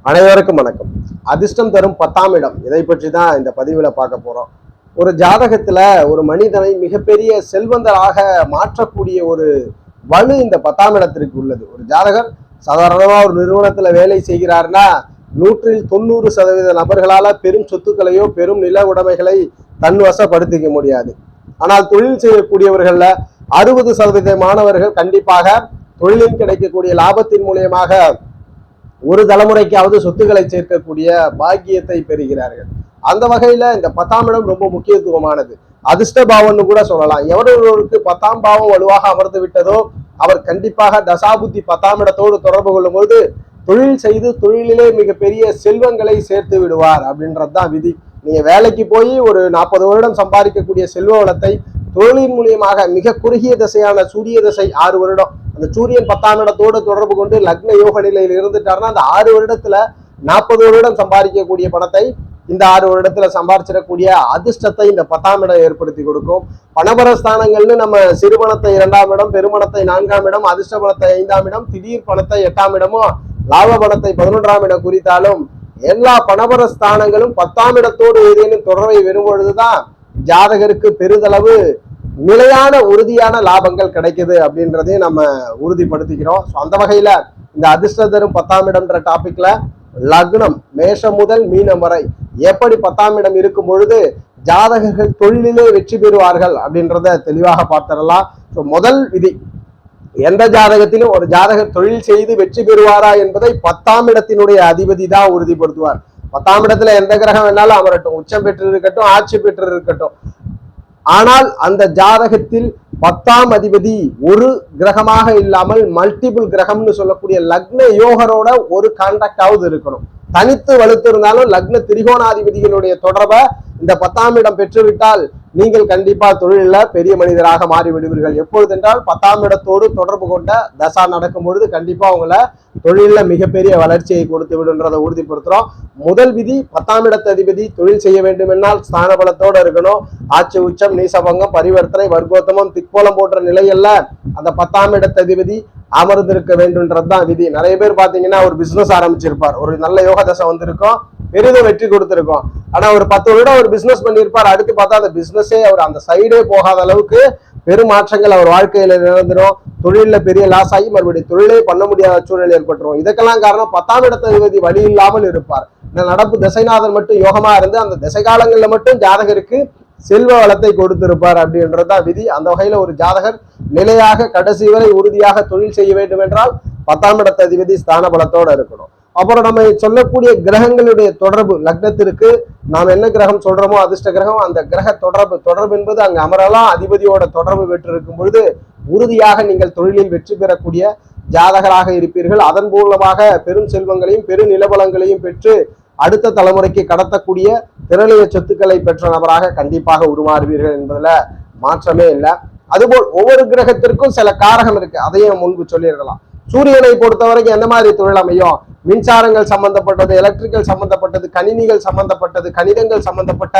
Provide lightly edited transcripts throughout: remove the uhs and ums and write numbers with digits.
அனைவருக்கும் வணக்கம். அதிர்ஷ்டம் தரும் 10ஆம் இடம், இதை பற்றி தான் இந்த பதிவுல பார்க்க போறோம். ஒரு ஜாதகத்துல ஒரு மனிதனை மிகப்பெரிய செல்வந்தராக மாற்றக்கூடிய ஒரு வலு இந்த 10ஆம் இடத்திற்கு உள்ளது. ஒரு ஜாதகர் சாதாரணமா ஒரு நிறுவனத்துல வேலை செய்கிறார்னா 100% நபர்களால பெரும் சொத்துக்களையோ பெரும் நில உடைமைகளை தன் வசப்படுத்திக்க முடியாது. ஆனால் தொழில் செய்யக்கூடியவர்கள்ல 60% மாணவர்கள் கண்டிப்பாக தொழிலில் கிடைக்கக்கூடிய லாபத்தின் மூலியமாக ஒரு தலைமுறைக்காவது சொத்துக்களை சேர்க்கக்கூடிய பாக்கியத்தை பெறுகிறார்கள். அந்த வகையில இந்த 10ஆம் இடம் ரொம்ப முக்கியத்துவமானது. அதிர்ஷ்ட பாவம்னு கூட சொல்லலாம். எவரொருவருக்கு 10ஆம் பாவம் வலுவாக அமர்ந்து விட்டதோ அவர் கண்டிப்பாக தசாபுத்தி 10ஆம் இடத்தோடு தொடர்பு கொள்ளும் பொழுது தொழில் செய்து தொழிலிலே மிகப்பெரிய செல்வங்களை சேர்த்து விடுவார் அப்படின்றதுதான் விதி. நீங்க வேலைக்கு போய் ஒரு 40 வருடம் சம்பாதிக்கக்கூடிய செல்வ வளத்தை தொழிலின் மூலியமாக மிக குறுகிய திசையான சூரிய திசை 6 வருடம், அந்த சூரியன் 10ஆம் இடத்தோடு தொடர்பு கொண்டு லக்ன யோக நிலையில் இருந்துட்டாருன்னா அந்த 6 வருடத்துல 40 வருடம் சம்பாதிக்கக்கூடிய பணத்தை இந்த 6 வருடத்துல சம்பாதிச்சிடக்கூடிய அதிர்ஷ்டத்தை இந்த 10ஆம் இடம் ஏற்படுத்தி கொடுக்கும். பணபரஸ்தானங்கள்னு நம்ம சிறு பணத்தை 2ஆம் இடம், பெருமணத்தை 4ஆம் இடம், அதிர்ஷ்ட பணத்தை 5ஆம் இடம், திடீர் பணத்தை 8ஆம் இடமும், லாப பணத்தை 11ஆம் இடம் குறித்தாலும் எல்லா பணபரஸ்தானங்களும் 10ஆம் இடத்தோடு ஏதேனும் தொடர்பை வரும் பொழுதுதான் ஜாதகருக்கு பெரிதளவு நிலையான உறுதியான லாபங்கள் கிடைக்குது அப்படின்றதையும் நம்ம உறுதிப்படுத்திக்கிறோம். ஸோ அந்த வகையில இந்த அதிர்ஷ்ட தரும் 10ஆம் இடம்ன்ற டாபிக்ல லக்னம் மேஷம் முதல் மீனம் வரை எப்படி 10ஆம் இடம் இருக்கும் பொழுது ஜாதகர்கள் தொழிலிலே வெற்றி பெறுவார்கள் அப்படின்றத தெளிவாக பார்த்திடலாம். ஸோ முதல் விதி, எந்த ஜாதகத்திலும் ஒரு ஜாதகர் தொழில் செய்து வெற்றி பெறுவாரா என்பதை 10ஆம் இடத்தினுடைய அதிபதி தான் உறுதிப்படுத்துவார். 10ஆம் இடத்துல எந்த கிரகம் வேணாலும் அமரட்டும், உச்சம் பெற்று இருக்கட்டும், ஆட்சி பெற்று இருக்கட்டும், ஆனால் அந்த ஜாதகத்தில் 10ஆம் அதிபதி ஒரு கிரகமாக இல்லாமல் மல்டிபிள் கிரகம்னு சொல்லக்கூடிய லக்ன யோகரோட ஒரு கான்டாக்டாவது இருக்கணும். தனித்து வலுத்து இருந்தாலும் லக்ன திரிகோணாதிபதிகளுடைய தொடர்பை இந்த 10ஆம் இடம் பெற்றுவிட்டால் நீங்கள் கண்டிப்பா தொழில பெரிய மனிதராக மாறிவிடுவீர்கள். எப்பொழுதென்றால் 10ஆம் இடத்தோடு தொடர்பு கொண்ட தசா நடக்கும் பொழுது கண்டிப்பா உங்களை தொழில மிகப்பெரிய வளர்ச்சியை கொடுத்து விடுன்றதை உறுதிப்படுத்துறோம். முதல் விதி, 10ஆம் இடத்து அதிபதி தொழில் செய்ய வேண்டும் என்னால் ஸ்தான பலத்தோடு இருக்கணும். ஆட்சி உச்சம் நீசபங்கம் பரிவர்த்தனை வர்க்கோத்தமம் திக்போலம் போன்ற நிலையல்ல அந்த 10ஆம் இடத்து அதிபதி அமர்ந்திருக்க வேண்டும்ன்றதுதான் விதி. நிறைய பேர் பாத்தீங்கன்னா ஒரு பிசினஸ் ஆரம்பிச்சிருப்பார், ஒரு நல்ல யோக தசை வந்திருக்கும், பெரிதும் வெற்றி கொடுத்திருக்கும். ஆனா ஒரு 10 வருடம் ஒரு பிசினஸ் பண்ணியிருப்பார், அடுத்து பார்த்தா அந்த பிசினஸே அவர் அந்த சைடே போகாத அளவுக்கு பெரும் மாற்றங்கள் அவர் வாழ்க்கையில நடந்துடும். தொழில பெரிய லாஸ் ஆகி மறுபடியும் தொழிலே பண்ண முடியாத சூழ்நிலை ஏற்பட்டுரும். இதுக்கெல்லாம் காரணம் 10ஆம் இடத்து அதிபதி வழி இல்லாமல் இருப்பார். இந்த நடப்பு திசைநாதன் மட்டும் யோகமா இருந்து அந்த திசை காலங்கள்ல மட்டும் ஜாதகருக்கு செல்வ வளத்தை கொடுத்திருப்பார் அப்படின்றதுதான் விதி. அந்த வகையில ஒரு ஜாதகர் நிலையாக கடைசி வரை உறுதியாக தொழில் செய்ய வேண்டும் என்றால் 10ஆம் இடத்து அதிபதி ஸ்தான பலத்தோட இருக்கணும். அப்புறம் நம்ம சொல்லக்கூடிய கிரகங்களுடைய தொடர்பு, லக்னத்திற்கு நாம் என்ன கிரகம் சொல்றோமோ அதிர்ஷ்ட கிரகம், அந்த கிரக தொடர்பு என்பது அங்கு அமரலாம் அதிபதியோட தொடர்பு பெற்றிருக்கும் பொழுது உறுதியாக நீங்கள் தொழிலில் வெற்றி பெறக்கூடிய ஜாதகராக இருப்பீர்கள். அதன் மூலமாக பெரும் செல்வங்களையும் பெரு நிலபலங்களையும் பெற்று அடுத்த தலைமுறைக்கு கடத்தக்கூடிய திரளிய சொத்துக்களை பெற்ற நபராக கண்டிப்பாக உருமாறுவீர்கள் என்பதுல மாற்றமே இல்லை. அதுபோல் ஒவ்வொரு கிரகத்திற்கும் சில காரகம் இருக்கு, அதையும் முன்பு சொல்லியிருக்கலாம். சூரியனை பொறுத்த வரைக்கும் எந்த மாதிரி தொழில் அமையும்? மின்சாரங்கள் சம்பந்தப்பட்டது, எலக்ட்ரிக்கல் சம்பந்தப்பட்டது, கணினிகள் சம்பந்தப்பட்டது, கணிதங்கள் சம்பந்தப்பட்ட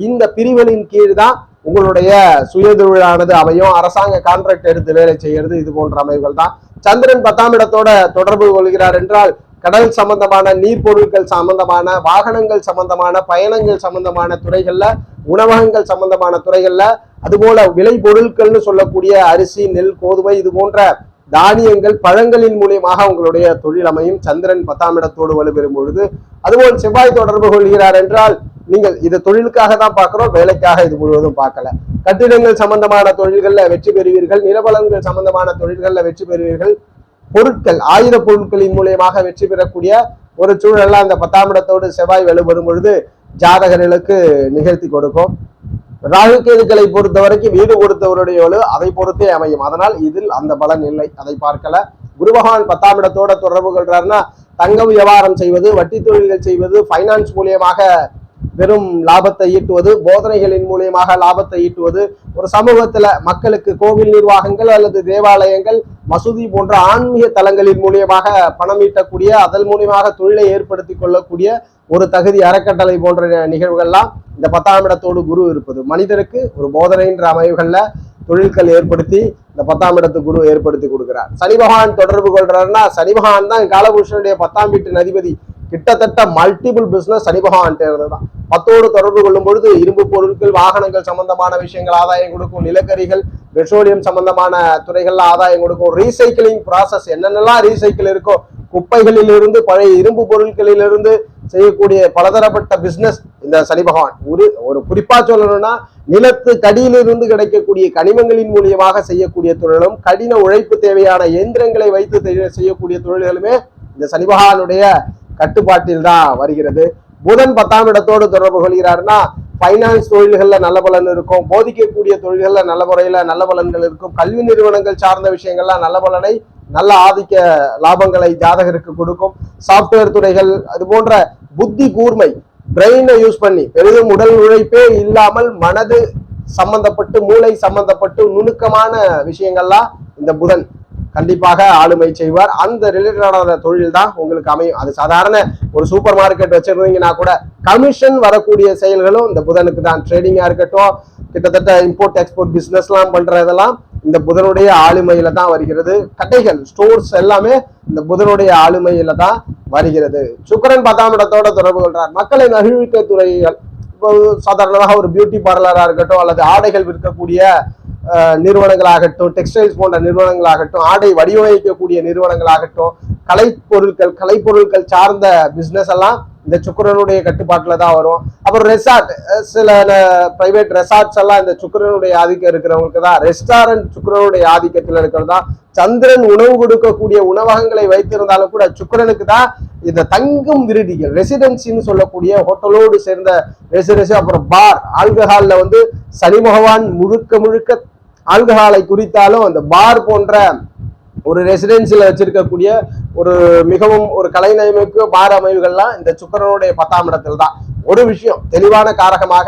இந்த பிரிவுகளின் கீழ் தான் உங்களுடைய சுயதொழிலானது அமையும். அரசாங்க கான்ட்ராக்ட் எடுத்து வேலை செய்யறது இது போன்ற அமைவுகள் தான். சந்திரன் 10ஆம் இடத்தோட தொடர்பு கொள்கிறார் என்றால் கடல் சம்பந்தமான, நீர் பொருட்கள் சம்பந்தமான, வாகனங்கள் சம்பந்தமான, பயணங்கள் சம்பந்தமான துறைகள்ல, உணவகங்கள் சம்பந்தமான துறைகள்ல, அதுபோல விளை பொருட்கள்னு சொல்லக்கூடிய அரிசி, நெல், கோதுமை இது போன்ற தானியங்கள், பழங்களின் மூலியமாக உங்களுடைய தொழில் அமையும். சந்திரன் 10ஆம் இடத்தோடு வலுப்பெறும் பொழுது. அதுபோல் செவ்வாய் தொடர்பு கொள்கிறார் என்றால் நீங்கள் இது தொழிலுக்காக தான் பார்க்கிறோம், வேலைக்காக இது முழுவதும் பார்க்கல. கட்டிடங்கள் சம்பந்தமான தொழில்கள்ல வெற்றி பெறுவீர்கள், நிலபலன்கள் சம்பந்தமான தொழில்கள்ல வெற்றி பெறுவீர்கள். பொருட்கள், ஆயுத பொருட்களின் மூலியமாக வெற்றி பெறக்கூடிய ஒரு சூழல்ல அந்த 10ஆம் இடத்தோடு செவ்வாய் வலுப்பெறும் பொழுது ஜாதகர்களுக்கு நிகழ்த்தி கொடுக்கும். ராகு கேதுக்களை பொறுத்த வரைக்கும் வீடு கொடுத்தவருடைய அதை பொறுத்தே அமையும். அதனால் இதில் அந்த பலன் இல்லை, அதை பார்க்கல. குரு பகவான் 10ஆம் இடத்தோட தொடர்பு கொள்றாருன்னா தங்கம் வியாபாரம் செய்வது, வட்டி தொழில்கள் செய்வது, பைனான்ஸ் மூலியமாக பெரும் லாபத்தை ஈட்டுவது, போதனைகளின் மூலியமாக லாபத்தை ஈட்டுவது, ஒரு சமூகத்துல மக்களுக்கு கோவில் நிர்வாகங்கள் அல்லது தேவாலயங்கள், மசூதி போன்ற ஆன்மீக தலங்களின் மூலியமாக பணம் ஈட்டக்கூடிய, அதன் மூலியமாக தொழிலை ஏற்படுத்தி கொள்ளக்கூடிய ஒரு தகுதி, அறக்கட்டளை போன்ற நிகழ்வுகள்லாம் இந்த 10ஆம் இடத்தோடு குரு இருப்பது மனிதருக்கு ஒரு போதனைன்ற அமைவுகள்ல தொழில்கள் ஏற்படுத்தி இந்த 10ஆம் இடத்து குரு ஏற்படுத்தி கொடுக்கிறார். சனி பகவான் தொடர்பு கொள்றாருன்னா சனி பகவான் தான் காலபுருஷனுடைய 10ஆம் வீட்டின் அதிபதி. கிட்டத்தட்ட மல்டிபிள் பிசினஸ் சனி பகவான் தான். 10 தொடர்பு கொள்ளும் பொழுது இரும்பு பொருட்கள், வாகனங்கள் சம்பந்தமான விஷயங்கள் ஆதாயம் கொடுக்கும், நிலக்கரிகள், பெட்ரோலியம் சம்பந்தமான துறைகள்ல ஆதாயம் கொடுக்கும், ரீசைக்கிளிங் ப்ராசஸ் என்னென்னலாம் ரீசைக்கிள் இருக்கோ, குப்பைகளில் இருந்து பழைய இரும்பு பொருட்களிலிருந்து செய்யக்கூடிய பலதரப்பட்ட பிசினஸ் இந்த சனி பகவான். ஒரு குறிப்பா சொல்லணும்னா நிலத்து கடியிலிருந்து கிடைக்கக்கூடிய கனிமங்களின் மூலியமாக செய்யக்கூடிய தொழிலும், கடின உழைப்பு தேவையான இயந்திரங்களை வைத்து செய்யக்கூடிய தொழில்களுமே இந்த சனி பகவானுடைய கட்டுப்பாட்டில் தான் வருகிறது. புதன் 10ஆம் இடத்தோடு தொடர்பு கொள்கிறாருன்னா பைனான்ஸ் தொழில்கள்ல நல்ல பலன் இருக்கும், போதிக்கக்கூடிய தொழில்கள்ல நல்ல முறையில நல்ல பலன்கள் இருக்கும், கல்வி நிறுவனங்கள் சார்ந்த விஷயங்கள்லாம் நல்ல பலனை, நல்ல ஆதிக்க லாபங்களை ஜாதகருக்கு கொடுக்கும். சாப்ட்வேர் துறைகள், அது போன்ற புத்தி கூர்மை, பிரெயினை யூஸ் பண்ணி பெரிதும் உடல் உழைப்பே இல்லாமல் மனது சம்பந்தப்பட்டு, மூளை சம்பந்தப்பட்டு நுணுக்கமான விஷயங்கள்லாம் இந்த புதன் கண்டிப்பாக ஆளுமை செய்வார். அந்த ரிலேட்டடான தொழில் தான் உங்களுக்கு அமையும். அது சாதாரண ஒரு சூப்பர் மார்க்கெட் வச்சிருந்தீங்கன்னா கூட கமிஷன் வரக்கூடிய செயல்களும் இந்த புதனுக்கு தான். ட்ரேடிங்கா இருக்கட்டும், கிட்டத்தட்ட இம்போர்ட் எக்ஸ்போர்ட் பிசினஸ்லாம் பண்றதெல்லாம் இந்த புதனுடைய ஆளுமையில தான் வருகிறது. கடைகள், ஸ்டோர்ஸ் எல்லாமே இந்த புதனுடைய ஆளுமையில தான் வருகிறது. சுக்கிரன் 10ஆம் இடத்தோட தொடர்பு கொள்றார். மக்களை மகிழ்விக்க துறைகள், இப்போ சாதாரணமாக ஒரு பியூட்டி பார்லரா இருக்கட்டும், அல்லது ஆடைகள் விற்கக்கூடிய நிறுவனங்களாகட்டும், டெக்ஸ்டைல்ஸ் போன்ற நிறுவனங்களாகட்டும், ஆடை வடிவமைக்கக்கூடிய நிறுவனங்களாகட்டும், கலைப்பொருட்கள் சார்ந்த பிசினஸ் எல்லாம் இந்த சுக்கிரனுடைய கட்டுப்பாட்டுல தான் வரும். அப்புறம் ரெசார்ட், சில பிரைவேட் ரெசார்ட்ஸ் எல்லாம் இந்த சுக்கிரனுடைய ஆதிக்கம் இருக்கிறவங்களுக்கு தான். ரெஸ்டாரண்ட் சுக்கிரனுடைய ஆதிக்கத்தில் இருக்கிறதா. சந்திரன் உணவு கொடுக்கக்கூடிய உணவகங்களை வைத்திருந்தாலும் கூட சுக்கிரனுக்கு தான் இந்த தங்கும் விடுதிகள், ரெசிடென்சின்னு சொல்லக்கூடிய ஹோட்டலோடு சேர்ந்த ரெசிடென்சி. அப்புறம் பார், ஆல்கஹால்ல வந்து சனி பகவான் முழுக்க ஆல்கஹாலை குறித்தாலும் அந்த பார் போன்ற ஒரு ரெசிடென்சியில் வச்சிருக்கக்கூடிய ஒரு மிகவும் ஒரு கலைநயமிக்கு பார் அமைவுகள்லாம் இந்த சுக்கிரனுடைய 10ஆம் இடத்தில் தான். ஒரு விஷயம் தெளிவான காரகமாக,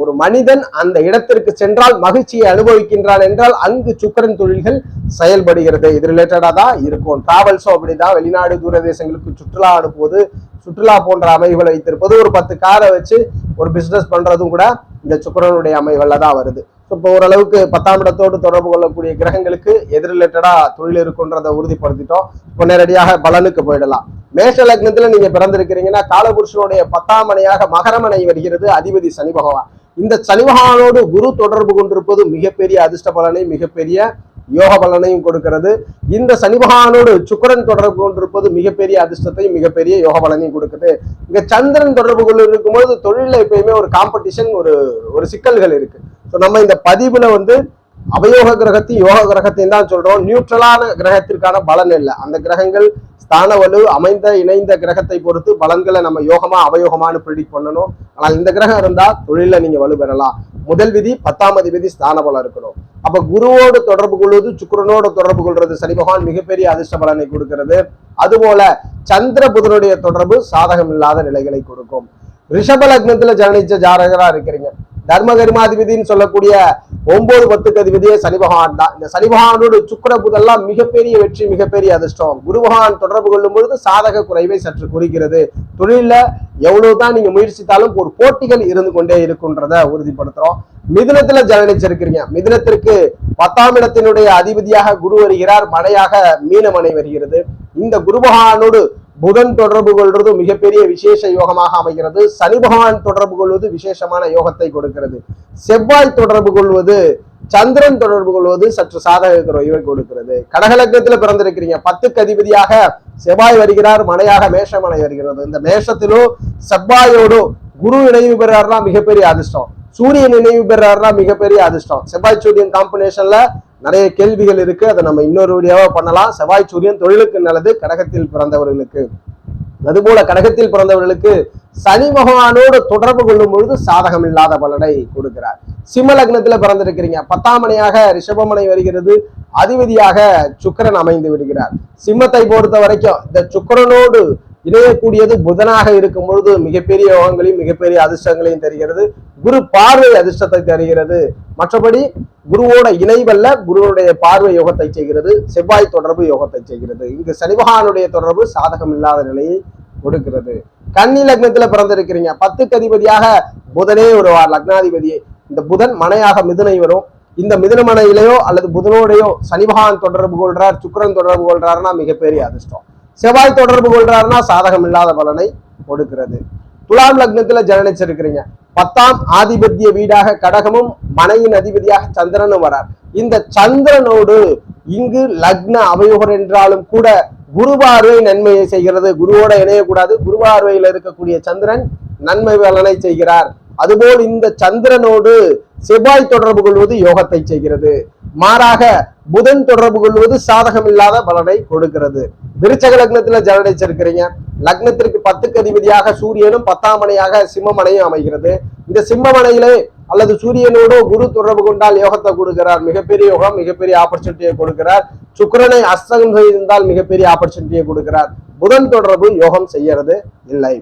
ஒரு மனிதன் அந்த இடத்திற்கு சென்றால் மகிழ்ச்சியை அனுபவிக்கின்றான் என்றால் அங்கு சுக்கிரன் தொழில்கள் செயல்படுகிறது. இது ரிலேட்டடா தான் இருக்கும். டிராவல்ஸும் அப்படிதான். வெளிநாடு தூரதேசங்களுக்கு சுற்றுலா அனுப்புவது, சுற்றுலா போன்ற அமைவுகளை வைத்திருப்பது, ஒரு 10 காரை வச்சு ஒரு பிசினஸ் பண்றதும் கூட இந்த சுக்கிரனுடைய அமைவுகள்ல தான் வருது. இப்போ ஓரளவுக்கு 10ஆம் இடத்தோடு தொடர்பு கொள்ளக்கூடிய கிரகங்களுக்கு எது ரிலேட்டடா தொழில் இருக்குன்றதை உறுதிப்படுத்திட்டோம். இப்போ நேரடியாக பலனுக்கு போயிடலாம். மேஷ லக்னத்துல நீங்க பிறந்திருக்கிறீங்கன்னா காலபுருஷனுடைய 10ஆம் மனையாக மகரமனை வருகிறது, அதிபதி சனி பகவான். இந்த சனி பகவானோடு குரு தொடர்பு கொண்டிருப்பது மிகப்பெரிய அதிர்ஷ்ட பலனை, மிகப்பெரிய யோக பலனையும் கொடுக்கிறது. இந்த சனி பகவானோடு சுக்கிரன் தொடர்பு கொண்டிருப்பது மிகப்பெரிய அதிர்ஷ்டத்தையும் மிகப்பெரிய யோக பலனையும் கொடுக்குது. இங்க சந்திரன் தொடர்பு கொண்டு இருக்கும்போது தொழில எப்பயுமே ஒரு காம்படிஷன், ஒரு சிக்கல்கள் இருக்கு. ஸோ நம்ம இந்த பதிவுல வந்து அவயோக கிரகத்தையும் யோக கிரகத்தையும் தான் சொல்றோம். நியூட்ரலான கிரகத்திற்கான பலன் இல்லை. அந்த கிரகங்கள் ஸ்தான வலு அமைந்த இணைந்த கிரகத்தை பொறுத்து பலன்களை நம்ம யோகமா அவயோகமானு ப்ரிடிக்ட் பண்ணணும். ஆனால் இந்த கிரகம் இருந்தா தொழில நீங்க வலு பெறலாம். முதல் விதி 10ஆம் அதிபதி ஸ்தான பலம் இருக்கணும். அப்ப குருவோடு தொடர்பு கொள்வது, சுக்கிரனோடு தொடர்பு கொள்றது சனி பகவான் மிகப்பெரிய அதிர்ஷ்ட பலனை கொடுக்கிறது. அதுபோல சந்திர புதனுடைய தொடர்பு சாதகம் இல்லாத நிலைகளை கொடுக்கும். ரிஷப லக்னத்துல ஜனிச்ச ஜாதகரா இருக்கிறீங்க, தர்ம கர்மாதிபதினு சொல்லக்கூடிய 9, 10க்கு அதிபதியே சனி பகவான் தான். இந்த சனி பகவானோடு சுக்கிர புதெல்லாம் மிகப்பெரிய வெற்றி, மிகப்பெரிய அதிர்ஷ்டம். குரு பகவான் தொடர்பு கொள்ளும் பொழுது சாதக குறைவை சற்று குறிக்கிறது. தொழில எவ்வளவுதான் நீங்க முயற்சித்தாலும் ஒரு போட்டிகள் இருந்து கொண்டே இருக்குன்றத உறுதிப்படுத்துறோம். மிதுனத்துல ஜனனிச்சிருக்கிறீங்க. மிதுனத்திற்கு 10ஆம் இடத்தினுடைய அதிபதியாக குரு வருகிறார், மனையாக மீனமனை வருகிறது. இந்த குரு பகவானோடு புதன் தொடர்பு கொள்வது மிகப்பெரிய விசேஷ யோகமாக அமைகிறது. சனி பகவான் தொடர்பு கொள்வது விசேஷமான யோகத்தை கொடுக்கிறது. செவ்வாய் தொடர்பு கொள்வது, சந்திரன் தொடர்பு கொள்வது சற்று சாதக குறைவை கொடுக்கிறது. கடகலக்கத்துல பிறந்திருக்கிறீங்க, 10க்கு அதிபதியாக செவ்வாய் வருகிறார், மனையாக மேஷமனை வருகிறது. இந்த மேஷத்திலும் செவ்வாயோடு குரு இணைவு பெறாருன்னா மிகப்பெரிய அதிர்ஷ்டம், சூரியன் நினைவு பெறாருன்னா மிகப்பெரிய அதிர்ஷ்டம். செவ்வாய் சூரியன் காம்பினேஷன்ல நிறைய கேள்விகள் இருக்கு, அதை நம்ம இன்னொரு வீடியோவா பண்ணலாம். செவ்வாய் சூரியன் தொழிலுக்கு நல்லது கடகத்தில் பிறந்தவர்களுக்கு. அதுபோல கடகத்தில் பிறந்தவர்களுக்கு சனி பகவானோடு தொடர்பு கொள்ளும் பொழுது சாதகம் இல்லாத பலனை கொடுக்கிறார். சிம்ம லக்னத்துல பிறந்திருக்கிறீங்க, 10ஆம் மனையாக ரிஷபமனை வருகிறது, அதிபதியாக சுக்கிரன் அமைந்து விடுகிறார். சிம்மத்தை பொறுத்த வரைக்கும் இந்த சுக்கிரனோடு இணையக்கூடியது புதனாக இருக்கும் பொழுது மிகப்பெரிய யோகங்களையும் மிகப்பெரிய அதிர்ஷ்டங்களையும் தருகிறது. குரு பார்வை அதிர்ஷ்டத்தை தருகிறது. மற்றபடி குருவோட இணைவல்ல, குருவுடைய பார்வை யோகத்தை செய்கிறது. செவ்வாய் தொடர்பு யோகத்தை செய்கிறது. இங்கு சனி பகவானுடைய தொடர்பு சாதகம் இல்லாத நிலையை கொடுக்கிறது. கன்னி லக்னத்துல பிறந்திருக்கிறீங்க, 10க்கு அதிபதியாக புதனே வருவார், லக்னாதிபதியே. இந்த புதன் மனையாக மிதுனை வரும். இந்த மிதுன மனையிலேயோ அல்லது புதனோடையோ சனி பகவான் தொடர்பு கொள்றார், சுக்கிரன் தொடர்பு கொள்றாருன்னா மிகப்பெரிய அதிர்ஷ்டம். செவ்வாய் தொடர்பு கொள்றாருன்னா சாதகம் இல்லாத பலனை கொடுக்கிறது. துலாம் லக்னத்துல ஜனனிச்சிருக்கிறீங்க, 10ஆம் ஆதிபத்திய வீடாக கடகமும் மனையின் அதிபதியாக சந்திரனும் வரார். இந்த சந்திரனோடு இங்கு லக்ன அவயோகர் என்றாலும் கூட குரு பார்வை நன்மையை செய்கிறது. குருவோட இணையக்கூடாது. குரு பார்வையில் இருக்கக்கூடிய சந்திரன் நன்மை பலனை செய்கிறார். அதுபோல் இந்த சந்திரனோடு செவ்வாய் தொடர்பு கொள்வது யோகத்தை செய்கிறது. மாறாக புதன் தொடர்பு கொள்வது சாதகம் இல்லாத பலனை கொடுக்கிறது. விருச்சக லக்னத்துல ஜனனிச்சிருக்கிறீங்க, லக்னத்திற்கு 10க்கு அதிபதியாக சூரியனும் 10ஆம் மனையாக சிம்மமனையும் அமைகிறது. இந்த சிம்மமனையிலே அல்லது சூரியனோடு குரு தொடர்பு கொண்டால் யோகத்தை கொடுக்கிறார், மிகப்பெரிய யோகம், மிகப்பெரிய ஆப்பர்ச்சுனிட்டியை கொடுக்கிறார். சுக்கிரனை அஸ்தகம் செய்திருந்தால் மிகப்பெரிய ஆப்பர்ச்சுனிட்டியை கொடுக்கிறார். புதன் தொடர்பு யோகம் செய்யறது இல்லை.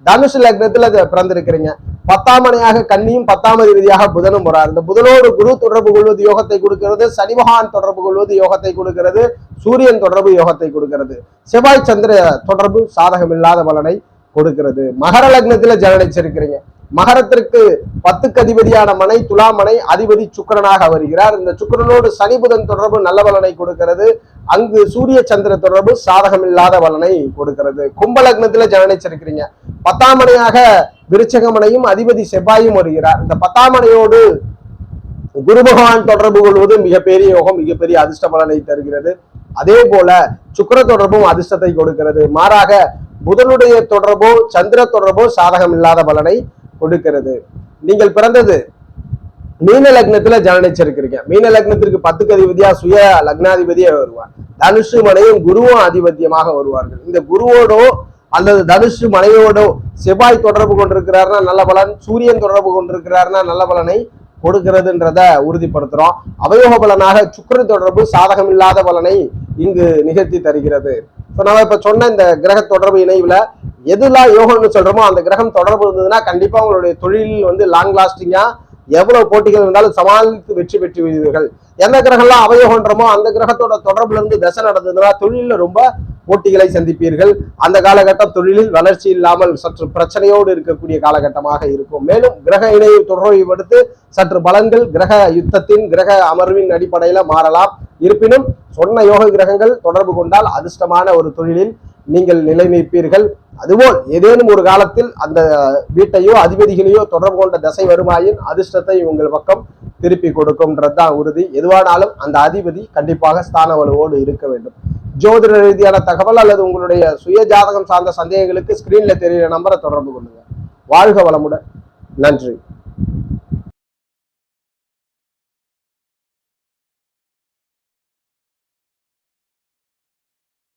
தனுசு லக்னத்துல பிறந்திருக்கிறீங்க, 10ஆம் மனையாக கன்னியும் 10ஆம் அதிபதியாக புதனும் வரார். இந்த புதனோடு குரு தொடர்பு கொள்வது யோகத்தை கொடுக்கிறது. சனி பகவான் தொடர்பு கொள்வது யோகத்தை கொடுக்கிறது. சூரியன் தொடர்பு யோகத்தை கொடுக்கிறது. செவ்வாய் சந்திர தொடர்பு சாதகம் இல்லாத பலனை கொடுக்கிறது. மகர லக்னத்துல ஜனனிச்சிருக்கிறீங்க, மகரத்திற்கு 10க்கு அதிபதியான மனை துலாம் மனை அதிபதி சுக்கிரனாக வருகிறார். இந்த சுக்கிரனோடு சனி புதன் தொடர்பு நல்ல பலனை கொடுக்கிறது. அங்கு சூரிய சந்திர தொடர்பு சாதகம் இல்லாத பலனை கொடுக்கிறது. கும்ப லக்னத்துல ஜனனிச்சிருக்கிறீங்க, 10ஆம் மனையாக விருச்சக மனையும் அதிபதி செவ்வாயும் வருகிறார். இந்த 10ஆம் மனையோடு குரு பகவான் தொடர்பு கொள்வது மிகப்பெரிய யோகம், மிகப்பெரிய அதிர்ஷ்ட பலனை தருகிறது. அதே போல சுக்கிர தொடர்பும் அதிர்ஷ்டத்தை கொடுக்கிறது. மாறாக புதனுடைய தொடர்போ சந்திர தொடர்போ சாதகம் இல்லாத பலனை கொடுக்கிறது. நீங்கள் பிறந்தது மீன லக்னத்துல ஜனனிச்சிருக்கிறீங்க, மீன லக்னத்திற்கு 10க்கு அதிபதியா சுய லக்னாதிபதியா வருவார். தனுஷு மனையும் குருவும் ஆதிபத்தியமாக வருவார்கள். இந்த குருவோடோ அல்லது தனுஷு மனையோடோ செவ்வாய் தொடர்பு கொண்டிருக்கிறாருன்னா நல்ல பலன், சூரியன் தொடர்பு கொண்டிருக்கிறாருன்னா நல்ல பலனை கொடுக்கிறதுன்றத உறுதிப்படுத்துறோம். அவயோக பலனாக சுக்கிர தொடர்பு சாதகம் இல்லாத பலனை இங்கு நிகழ்த்தி தருகிறது. நம்ம இப்ப சொன்ன இந்த கிரக தொடர்பு இணைவுல எதுலாம் யோகம்னு சொல்றோமோ அந்த கிரகம் தொடர்பு இருந்ததுன்னா கண்டிப்பா உங்களுடைய தொழிலில் லாங் லாஸ்டிங்கா எவ்வளவு போட்டிகள் இருந்தாலும் சமாளித்து வெற்றி பெற்று விடுவீர்கள். எந்த கிரகம்லாம் அவயோகன்றமோ அந்த கிரகத்தோட தொடர்புல இருந்து தசை நடந்ததுன்னா தொழில ரொம்ப போட்டிகளை சந்திப்பீர்கள். அந்த காலகட்டம் தொழிலில் வளர்ச்சி இல்லாமல் சற்று பிரச்சனையோடு இருக்கக்கூடிய காலகட்டமாக இருக்கும். மேலும் கிரக இணையை தொடர்புபடுத்தி சற்று பலன்கள் கிரக யுத்தத்தின் கிரக அமர்வின் அடிப்படையில மாறலாம். இருப்பினும் சொன்ன யோக கிரகங்கள் தொடர்பு கொண்டால் அதிர்ஷ்டமான ஒரு தொழிலில் நீங்கள் நிலை நிற்பீர்கள். அதுபோல் ஏதேனும் ஒரு காலத்தில் அந்த வீட்டையோ அதிபதிகளையோ தொடர்பு கொண்ட தசை வருமாயின் அதிர்ஷ்டத்தை உங்கள் பக்கம் திருப்பி கொடுக்கும்ன்றதுதான் உறுதி. எதுவானாலும் அந்த அதிபதி கண்டிப்பாக ஸ்தான வலுவோடு இருக்க வேண்டும். ஜோதிட ரீதியான தகவல் அல்லது உங்களுடைய சுய ஜாதகம் சார்ந்த சந்தேகங்களுக்கு ஸ்கிரீன்ல தெரிகிற நம்பரை தொடர்பு கொள்ளுங்க. வாழ்க வளமுடன். நன்றி.